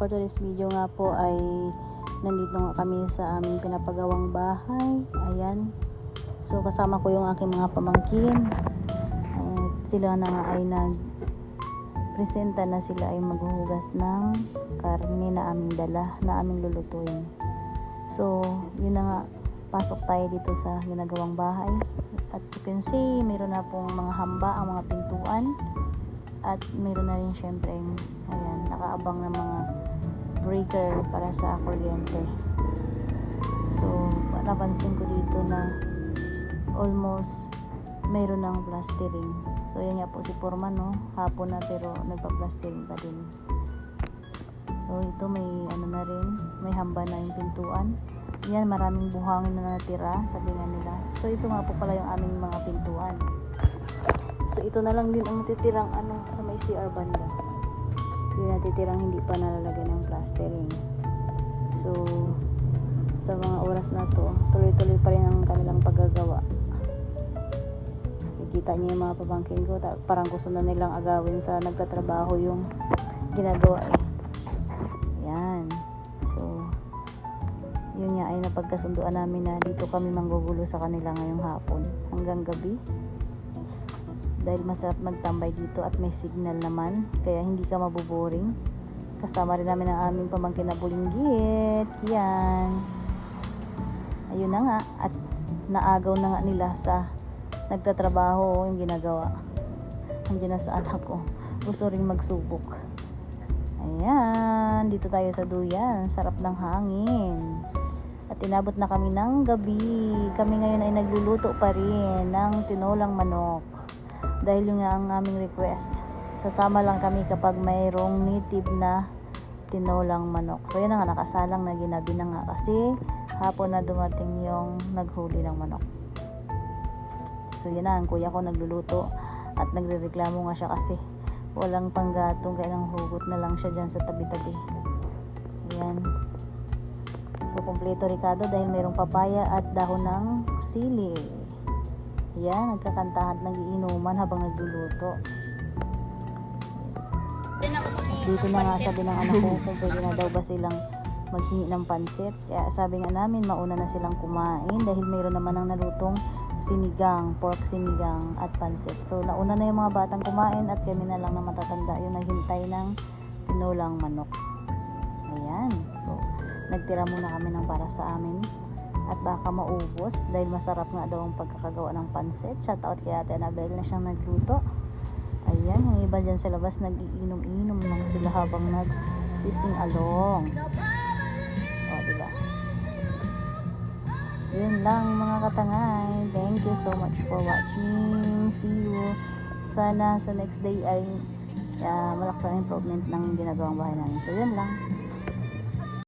for today's video nga po ay nandito nga kami sa aming pinapagawang bahay. Ayan. So kasama ko yung aking mga pamangkin. At sila na nga ay nagpresenta na sila ay maghuhugas ng karne na aming dala, na aming lulutuin. So yun na nga, pasok tayo dito sa ginagawang bahay. At you can see, mayroon na pong mga hamba ang mga pintuan. At mayroon na rin syempre, ayan, nakaabang na mga breaker para sa kuryente. So, napansin ko dito na almost mayroon ng plastering. So, yan nga po si Foreman, no? Hapon na pero nagpa-plastering pa din. So, ito may ano na rin, may hamba na yung pintuan. Yan, maraming buhangin na natira, sabi nga nila. So, ito nga po pala yung aming mga pintuan. So, ito na lang din ang natitirang ano, sa may CR banda. Yung natitirang hindi pa nalalagyan ng plastering. So, sa mga oras na to, tuloy-tuloy pa rin ang kanilang paggagawa. Nakikita niyo yung mga pabangkin ko, parang gusto na nilang agawin sa nagtatrabaho yung ginagawa eh. Yan. So, yun nga ay napagkasunduan namin na dito kami manggugulo sa kanila ngayong hapon hanggang gabi. Dahil masarap magtambay dito at may signal naman, kaya hindi ka mabuboring. Kasama rin namin ang aming pamangkin na bulinggit. Yan. Ayun na nga, at naagaw na nga nila sa nagtatrabaho yung ginagawa. Andiyan na sa anak ko, gusto rin magsubok. Ayan, dito tayo sa duyan, sarap ng hangin. At inabot na kami ng gabi. Kami ngayon ay nagluluto pa rin ng tinolang manok. Dahil yun nga ang aming request. Sasama lang kami kapag mayroong native na tinolang manok. So yun na nga, nakasalang na ginabi na nga kasi hapon na dumating yung naghuli ng manok. So yun na, ang kuya ko nagluluto at nagrereklamo nga siya kasi walang panggatong, kaya nang hugot na lang siya dyan sa tabi-tabi. Ayan. So kompleto Ricardo dahil mayroong papaya at dahon ng sili. Yan, nagkakantahan, nag-iinuman habang nagluluto. Dito na nga sabi ng anak ko kung pwede na daw ba silang maghingi ng pansit. Kaya sabi nga namin, mauna na silang kumain dahil mayroon naman ang nalutong sinigang, pork sinigang at pansit. So nauna na yung mga batang kumain at kami na lang na matatanda yung naghintay ng tinolang manok. Ayan, so nagtira muna kami ng para sa amin. At baka maubos dahil masarap nga daw ang pagkakagawa ng pansit. Shout out kay Ate Annabel na siyang nagluto. Ayan, yung iba dyan sa labas nag-iinom-inom lang sila habang nagsising along. O, diba? Yun lang mga katangay. Thank you so much for watching. See you. Sana sa next day ay malaki ang improvement ng ginagawang bahay namin. So, yun lang.